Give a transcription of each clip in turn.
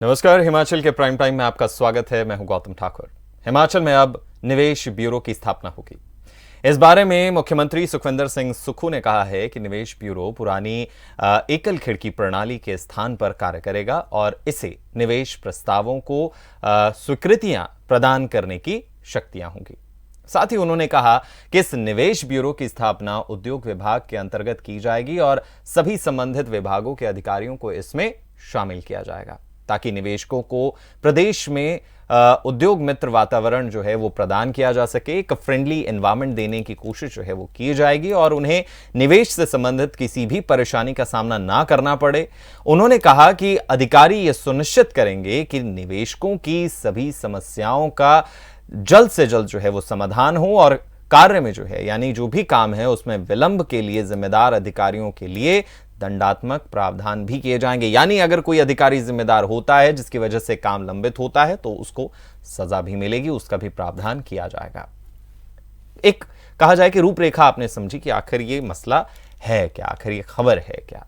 नमस्कार। हिमाचल के prime time में आपका स्वागत है। मैं हूं गौतम ठाकुर। हिमाचल में अब निवेश ब्यूरो की स्थापना होगी। इस बारे में मुख्यमंत्री सुखविंदर सिंह सुक्खू ने कहा है कि निवेश ब्यूरो पुरानी एकल खिड़की प्रणाली के स्थान पर कार्य करेगा और इसे निवेश प्रस्तावों को स्वीकृतियां प्रदान करने की शक्तियां होंगी। साथ ही उन्होंने कहा कि इस निवेश ब्यूरो की स्थापना उद्योग विभाग के अंतर्गत की जाएगी और सभी संबंधित विभागों के अधिकारियों को इसमें शामिल किया जाएगा ताकि निवेशकों को प्रदेश में उद्योग मित्र वातावरण जो है वो प्रदान किया जा सके। एक फ्रेंडली एनवायरनमेंट देने की कोशिश जो है वो की जाएगी और उन्हें निवेश से संबंधित किसी भी परेशानी का सामना ना करना पड़े। उन्होंने कहा कि अधिकारी ये सुनिश्चित करेंगे कि निवेशकों की सभी समस्याओं का जल्द से जल्द जो है वो समाधान हो और कार्य में जो है यानी जो भी काम है उसमें विलंब के लिए जिम्मेदार अधिकारियों के लिए दंडात्मक प्रावधान भी किए जाएंगे। यानी अगर कोई अधिकारी जिम्मेदार होता है जिसकी वजह से काम लंबित होता है तो उसको सजा भी मिलेगी, उसका भी प्रावधान किया जाएगा। एक कहा जाए कि रूपरेखा आपने समझी कि आखिर ये मसला है क्या, आखिर ये खबर है क्या।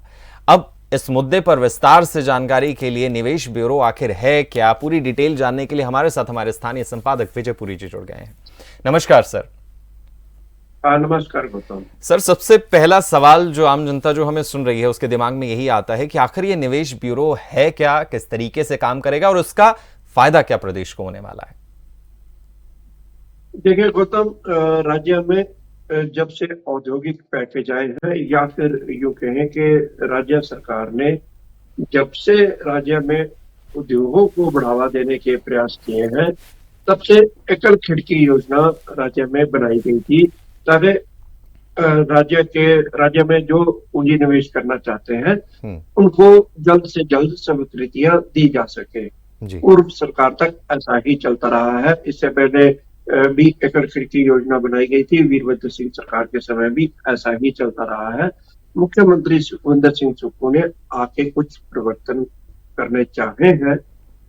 अब इस मुद्दे पर विस्तार से जानकारी के लिए निवेश ब्यूरो आखिर है क्या, पूरी डिटेल जानने के लिए हमारे साथ हमारे स्थानीय संपादक विजय पुरी जी जुड़ गए हैं। नमस्कार सर। नमस्कार गौतम सर, सबसे पहला सवाल जो आम जनता जो हमें सुन रही है उसके दिमाग में यही आता है कि आखिर ये निवेश ब्यूरो है क्या, किस तरीके से काम करेगा और उसका फायदा क्या प्रदेश को होने वाला है। देखिए गौतम, राज्य में जब से औद्योगिक पैकेज आए हैं या फिर यूं कहें कि राज्य सरकार ने जब से राज्य में उद्योगों को बढ़ावा देने के प्रयास किए हैं तब से एकल खिड़की योजना राज्य में बनाई गई थी ताकि राज्य में जो पूंजी निवेश करना चाहते हैं उनको जल्द से जल्द स्वीकृतियां दी जा सके। पूर्व सरकार तक ऐसा ही चलता रहा है। इससे पहले भी एकल खिड़की योजना बनाई गई थी। वीरभद्र सिंह सरकार के समय भी ऐसा ही चलता रहा है। मुख्यमंत्री सुखविंदर सिंह सुक्खू ने आके कुछ परिवर्तन करने चाहे हैं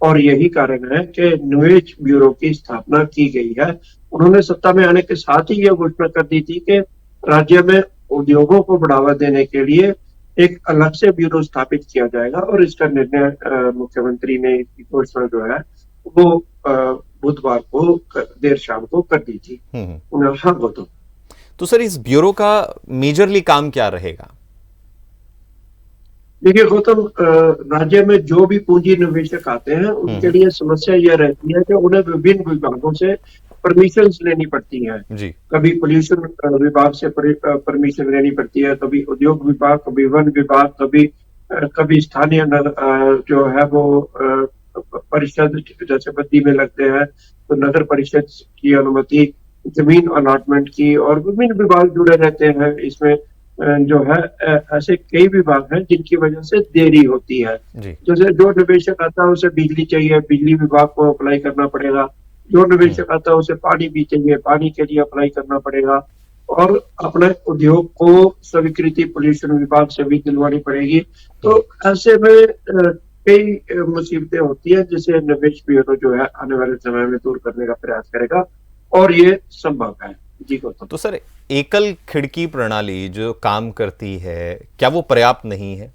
और यही कारण है कि निवेश ब्यूरो की स्थापना की गई है। उन्होंने सत्ता में आने के साथ ही यह घोषणा कर दी थी कि राज्य में उद्योगों को बढ़ावा देने के लिए एक अलग से ब्यूरो स्थापित किया जाएगा और इसका निर्णय मुख्यमंत्री ने इसकी घोषणा जो है वो बुधवार को देर शाम को कर दी थी। हाँ गौतम। तो सर, इस ब्यूरो का मेजरली काम क्या रहेगा? देखिए गौतम, राज्य में जो भी पूंजी निवेशक आते हैं उनके लिए समस्या यह रहती है कि उन्हें विभिन्न विभागों से परमिशन लेनी पड़ती है। कभी पोल्यूशन विभाग से परमिशन लेनी पड़ती है, कभी उद्योग विभाग, कभी वन विभाग, कभी स्थानीय जो है वो परिषद जैसे बद्दी में लगते हैं तो नगर परिषद की अनुमति, जमीन अलॉटमेंट की, और विभिन्न विभाग जुड़े रहते हैं इसमें। जो है ऐसे कई विभाग हैं जिनकी वजह से देरी होती है। जैसे जो निवेशक आता है उसे बिजली चाहिए, बिजली विभाग को अप्लाई करना पड़ेगा। जो निवेशक आता है उसे पानी भी चाहिए, पानी के लिए अप्लाई करना पड़ेगा। और अपने उद्योग को स्वीकृति पोल्यूशन विभाग से भी दिलवानी पड़ेगी। तो ऐसे में कई मुसीबतें होती है जिसे निवेश ब्यूरो जो है आने वाले समय में दूर करने का प्रयास करेगा और ये संभव है। जी गौतम। तो सर, एकल खिड़की प्रणाली जो काम करती है क्या वो पर्याप्त नहीं है?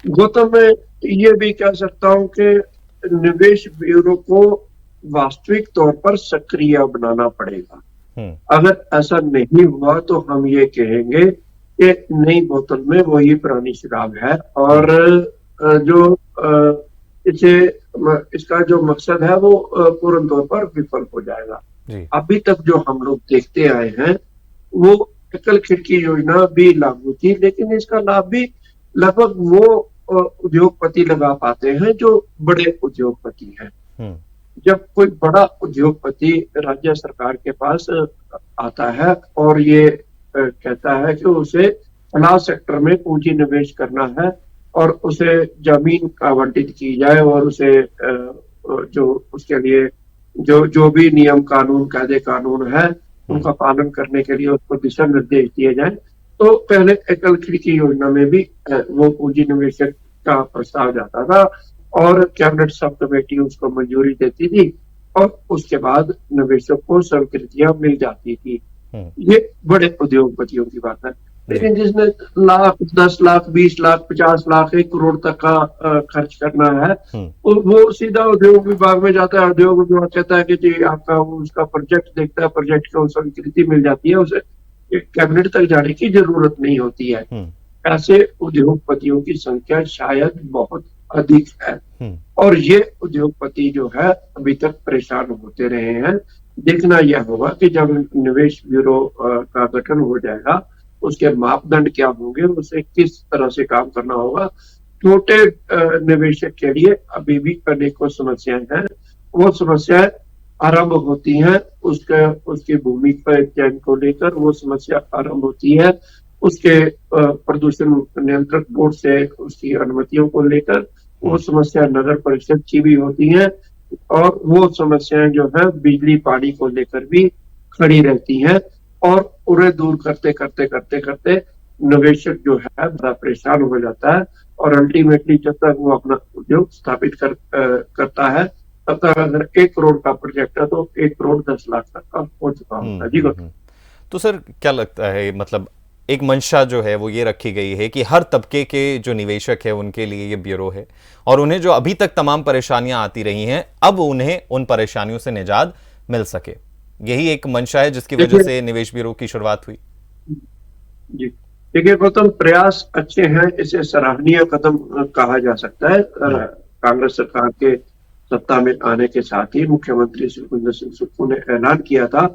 गौतम, मैं ये भी कह सकता हूं कि निवेश ब्यूरो को वास्तविक तौर पर सक्रिय बनाना पड़ेगा। अगर ऐसा नहीं हुआ तो हम ये कहेंगे कि नई बोतल में वही पुरानी शराब है और जो इसका जो मकसद है वो पूर्ण तौर पर विफल हो जाएगा। अभी तक जो हम लोग देखते आए हैं वो एकल खिड़की योजना भी लागू थी, लेकिन इसका लाभ भी लगभग वो उद्योगपति लगा पाते हैं जो बड़े उद्योगपति हैं। जब कोई बड़ा उद्योगपति राज्य सरकार के पास आता है और ये कहता है कि उसे फलां सेक्टर में पूंजी निवेश करना है और उसे जमीन आवंटित की जाए और उसे जो उसके लिए जो भी नियम कानून कायदे कानून है उनका पालन करने के लिए उसको दिशा निर्देश दिए जाए, तो पहले एकल खिड़की योजना में भी वो पूंजी निवेशक का प्रस्ताव जाता था और कैबिनेट सब कमेटी उसको मंजूरी देती थी और उसके बाद निवेशक को स्वीकृतियां मिल जाती थी। ये बड़े उद्योगपतियों की बात है। लेकिन जिसमें लाख, 10 लाख, 20 लाख, 50 लाख, 1 करोड़ तक का खर्च करना है, वो सीधा उद्योग विभाग में जाता है। उद्योग विभाग कहता है कि जी आपका उसका प्रोजेक्ट देखता है, प्रोजेक्ट को स्वीकृति मिल जाती है, उसे कैबिनेट तक जाने की जरूरत नहीं होती है। ऐसे उद्योगपतियों की संख्या शायद बहुत अधिक है और ये उद्योगपति जो है अभी तक परेशान होते रहे हैं। देखना यह होगा कि जब निवेश ब्यूरो का गठन हो जाएगा, उसके मापदंड क्या होंगे, उसे किस तरह से काम करना होगा। छोटे निवेशक के लिए अभी भी अनेकों समस्याएं हैं। वो समस्याएं आरंभ होती हैं उसके भूमि पर चयन को लेकर, वो समस्या आरंभ होती है उसके प्रदूषण नियंत्रक बोर्ड से उसकी अनुमतियों को लेकर, वो समस्या नगर परिषद की भी होती है और वो समस्याएं जो है बिजली पानी को लेकर भी खड़ी रहती हैं और उन्हें दूर करते करते करते करते निवेशक जो है बड़ा परेशान हो जाता है और अल्टीमेटली जब तक वो अपना उद्योग स्थापित करता है, तब तक अगर 1 करोड़ का प्रोजेक्ट है तो 1 करोड़ 10 लाख तक का हो चुका होता है। जी गौतम। तो सर क्या लगता है, मतलब एक मंशा जो है वो ये रखी गई है कि हर तबके के जो निवेशक है उनके लिए ये ब्यूरो है और उन्हें जो अभी तक तमाम परेशानियां आती रही हैं, अब उन्हें उन परेशानियों से निजात मिल सके, यही एक मंशा है जिसकी वजह से निवेश ब्यूरो की शुरुआत हुई। जी देखिए गौतम, प्रयास अच्छे हैं, इसे सराहनीय कदम कहा जा सकता है। कांग्रेस सरकार के सत्ता में आने के साथ ही मुख्यमंत्री सुखविंदर सिंह सुक्खू ने ऐलान किया था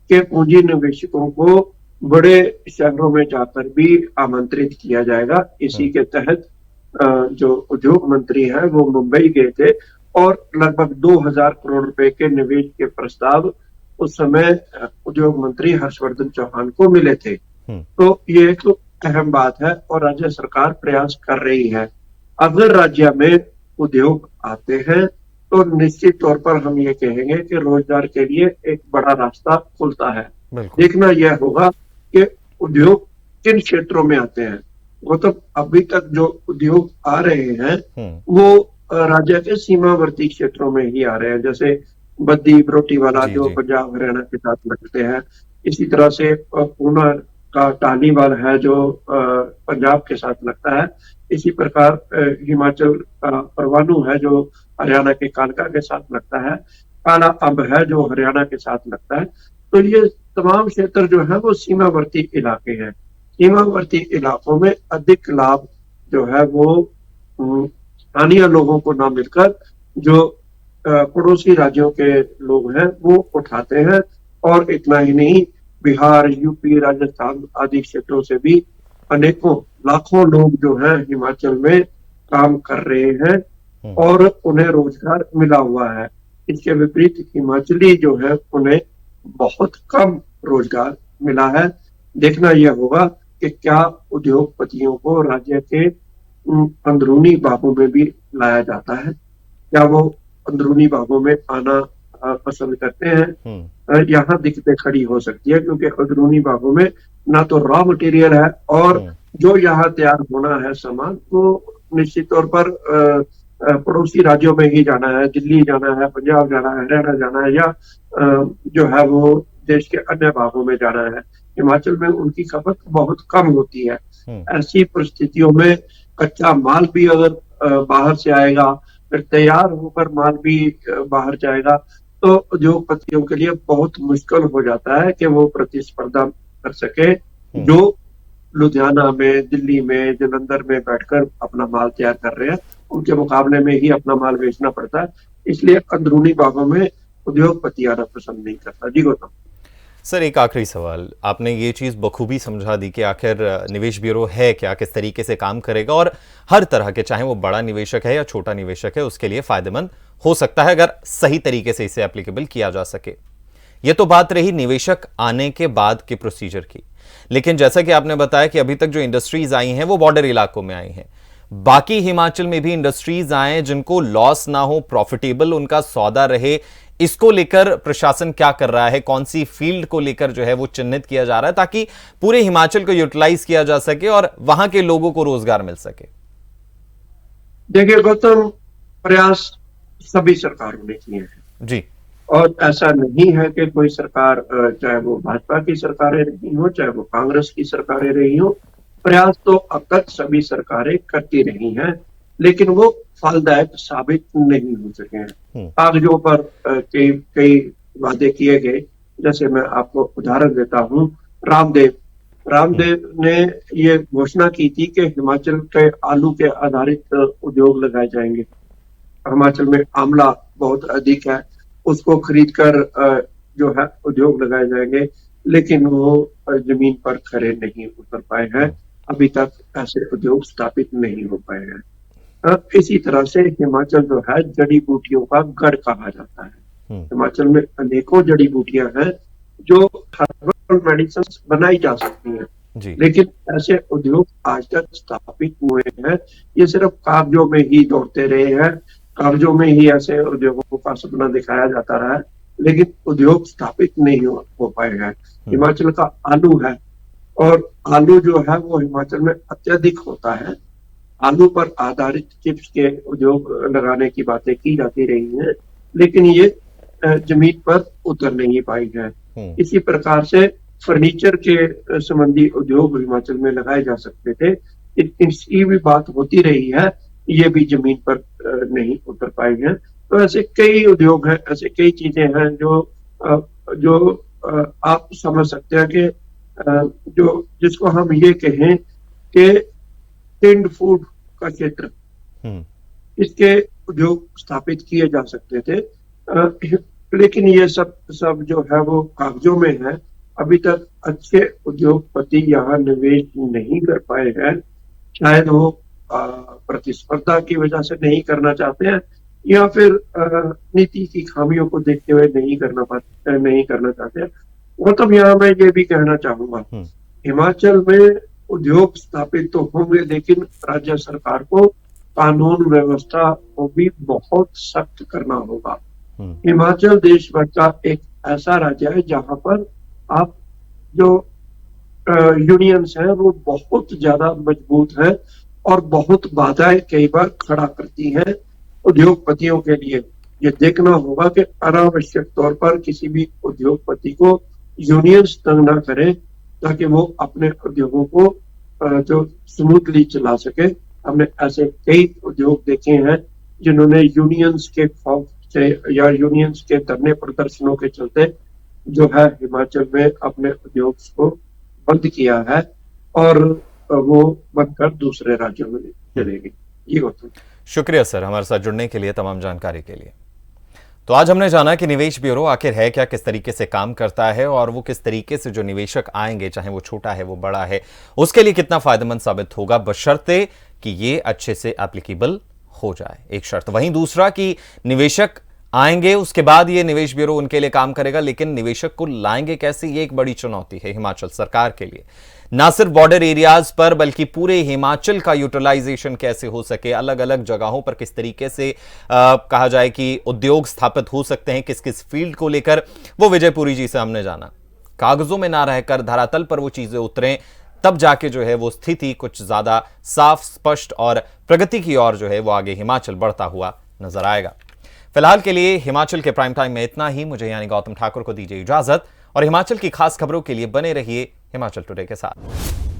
कि पूंजी निवेशकों को बड़े शहरों में जाकर भी आमंत्रित किया जाएगा। इसी के तहत जो उद्योग मंत्री है वो मुंबई गए थे और लगभग 2000 करोड़ रुपए के निवेश के प्रस्ताव उस समय उद्योग मंत्री हर्षवर्धन चौहान को मिले थे। तो ये एक अहम बात है और राज्य सरकार प्रयास कर रही है। अगर राज्य में उद्योग आते हैं तो निश्चित तौर पर हम ये कहेंगे कि रोजगार के लिए एक बड़ा रास्ता खुलता है। देखना यह होगा कि उद्योग किन क्षेत्रों में आते हैं। वो तो अभी तक जो उद्योग आ रहे हैं वो राज्य के सीमावर्ती क्षेत्रों में ही आ रहे हैं, जैसे बद्दी बरोटीवाला जो पंजाब हरियाणा के साथ लगते हैं, इसी तरह से पूना का टालीवाल है जो पंजाब के साथ लगता है, इसी प्रकार हिमाचल का परवाणु है जो हरियाणा के कालका के साथ लगता है, काला अंब है जो हरियाणा के साथ लगता है। तो ये तमाम क्षेत्र जो है वो सीमावर्ती इलाके हैं। सीमावर्ती इलाकों में अधिक लाभ जो है वो स्थानीय लोगों को ना मिलकर जो पड़ोसी राज्यों के लोग हैं वो उठाते हैं। और इतना ही नहीं, बिहार, यूपी, राजस्थान आदि क्षेत्रों से भी अनेकों लाखों लोग जो है हिमाचल में काम कर रहे हैं और उन्हें रोजगार मिला हुआ है। इसके विपरीत हिमाचली जो है उन्हें बहुत कम रोजगार मिला है। देखना यह होगा कि क्या उद्योगपतियों को राज्य के अंदरूनी भागों में भी लाया जाता है, क्या वो अंदरूनी भागों में आना पसंद करते हैं। यहाँ दिक्कतें खड़ी हो सकती है क्योंकि अंदरूनी भागों में ना तो रॉ मटेरियल है और जो यहाँ तैयार होना है सामान वो निश्चित तौर पर पड़ोसी राज्यों में ही जाना है, दिल्ली जाना है, पंजाब जाना है, हरियाणा जाना है या जो है वो देश के अन्य भागों में जाना है। हिमाचल में उनकी खपत बहुत कम होती है। ऐसी परिस्थितियों में कच्चा माल भी अगर बाहर से आएगा, फिर तैयार होकर माल भी बाहर जाएगा, तो उद्योगपतियों के लिए बहुत मुश्किल हो जाता है कि वो प्रतिस्पर्धा कर सके जो लुधियाना में, दिल्ली में, जलंधर में बैठकर अपना माल तैयार कर रहे हैं, उनके मुकाबले में ही अपना माल बेचना पड़ता है। इसलिए अंदरूनी भागों में उद्योगपति आना पसंद नहीं करता। जी गौतम। सर एक आखिरी सवाल, आपने ये चीज़ बखूबी समझा दी कि आखिर निवेश ब्यूरो है क्या, किस तरीके से काम करेगा और हर तरह के, चाहे वो बड़ा निवेशक है या छोटा निवेशक है, उसके लिए फायदेमंद हो सकता है अगर सही तरीके से इसे एप्लीकेबल किया जा सके। ये तो बात रही निवेशक आने के बाद के प्रोसीजर की, लेकिन जैसा कि आपने बताया कि अभी तक जो इंडस्ट्रीज आई हैं वो बॉर्डर इलाकों में आई हैं। बाकी हिमाचल में भी इंडस्ट्रीज आए जिनको लॉस ना हो, प्रॉफिटेबल उनका सौदा रहे, इसको लेकर प्रशासन क्या कर रहा है, कौन सी फील्ड को लेकर जो है वो चिन्हित किया जा रहा है ताकि पूरे हिमाचल को यूटिलाइज किया जा सके और वहां के लोगों को रोजगार मिल सके। देखिए गौतम, प्रयास सभी सरकारों ने किए हैं। जी। और ऐसा नहीं है कि कोई सरकार, चाहे वो भाजपा की सरकारें रही हो, चाहे वो कांग्रेस की सरकारें रही हो, प्रयास तो अब तक सभी सरकारें करती रही हैं, लेकिन वो फलदायक साबित नहीं हो सके हैं। कागजों पर कई कई वादे किए गए। जैसे मैं आपको उदाहरण देता हूँ, रामदेव रामदेव ने ये घोषणा की थी कि हिमाचल के आलू के आधारित उद्योग लगाए जाएंगे। हिमाचल में आंवला बहुत अधिक है, उसको खरीद कर जो है उद्योग लगाए जाएंगे, लेकिन वो जमीन पर खरे नहीं उतर पाए हैं। अभी तक ऐसे उद्योग स्थापित नहीं हो पाए हैं। इसी तरह से हिमाचल जो है जड़ी बूटियों का गढ़ कहा जाता है। हिमाचल में अनेकों जड़ी बूटियां हैं जो हर्बल मेडिसिन बनाई जा सकती हैं, लेकिन ऐसे उद्योग आज तक स्थापित हुए हैं। ये सिर्फ कागजों में ही दौड़ते रहे हैं, कागजों में ही ऐसे उद्योगों का सपना दिखाया जाता रहा है, लेकिन उद्योग स्थापित नहीं हो पाए हैं। हिमाचल का आलू है, और आलू जो है वो हिमाचल में अत्यधिक होता है। आलू पर आधारित चिप्स के उद्योग लगाने की बातें की जाती रही हैं, लेकिन ये जमीन पर उतर नहीं पाई है। इसी प्रकार से फर्नीचर के संबंधी उद्योग हिमाचल में लगाए जा सकते थे, इसकी भी बात होती रही है, ये भी जमीन पर नहीं उतर पाए हैं। तो ऐसे कई उद्योग हैं, ऐसे कई चीजें हैं जो आप समझ सकते हैं कि जो जिसको हम ये कहें कि टिंड फूड का क्षेत्र, इसके उद्योग स्थापित किए जा सकते थे, लेकिन ये सब जो है वो कागजों में है। अभी तक अच्छे उद्योगपति यहाँ निवेश नहीं कर पाए हैं। शायद वो प्रतिस्पर्धा की वजह से नहीं करना चाहते हैं, या फिर नीति की खामियों को देखते हुए नहीं करना चाहते हैं। मतलब यहाँ मैं ये भी कहना चाहूंगा, हिमाचल में उद्योग स्थापित तो होंगे, लेकिन राज्य सरकार को कानून व्यवस्था को भी बहुत सख्त करना होगा। हिमाचल देश भर का एक ऐसा राज्य है जहां पर आप जो यूनियंस हैं वो बहुत ज्यादा मजबूत है और बहुत बाधाएं कई बार खड़ा करती हैं उद्योगपतियों के लिए। ये देखना होगा कि अनावश्यक तौर पर किसी भी उद्योगपति को यूनियंस तंग ना करें, ताकि वो अपने उद्योगों को जो स्मूथली चला सके। हमने ऐसे कई उद्योग देखे हैं जिन्होंने यूनियंस के खौफ से या यूनियंस के धरने प्रदर्शनों के चलते जो है हिमाचल में अपने उद्योग को बंद किया है, और वो बनकर दूसरे राज्यों में चलेगी। ये होता है। शुक्रिया सर, हमारे साथ जुड़ने के लिए, तमाम जानकारी के लिए। तो आज हमने जाना कि निवेश ब्यूरो आखिर है क्या, किस तरीके से काम करता है, और वो किस तरीके से जो निवेशक आएंगे, चाहे वो छोटा है वो बड़ा है, उसके लिए कितना फायदेमंद साबित होगा, बशर्ते कि ये अच्छे से एप्लीकेबल हो जाए। एक शर्त। वहीं दूसरा कि निवेशक आएंगे, उसके बाद ये निवेश ब्यूरो उनके लिए काम करेगा, लेकिन निवेशक को लाएंगे कैसे, ये एक बड़ी चुनौती है हिमाचल सरकार के लिए। ना सिर्फ बॉर्डर एरियाज पर, बल्कि पूरे हिमाचल का यूटिलाइजेशन कैसे हो सके, अलग अलग जगहों पर किस तरीके से कहा जाए कि उद्योग स्थापित हो सकते हैं, किस किस फील्ड को लेकर, वो विजय पुरी जी से हमने जाना। कागजों में ना रहकर धरातल पर वो चीजें उतरें, तब जाके जो है वो स्थिति कुछ ज्यादा साफ, स्पष्ट और प्रगति की ओर जो है वो आगे हिमाचल बढ़ता हुआ नजर आएगा। फिलहाल के लिए हिमाचल के प्राइम टाइम में इतना ही। मुझे यानी गौतम ठाकुर को दीजिए इजाजत, और हिमाचल की खास खबरों के लिए बने रहिए हिमाचल टुडे के साथ।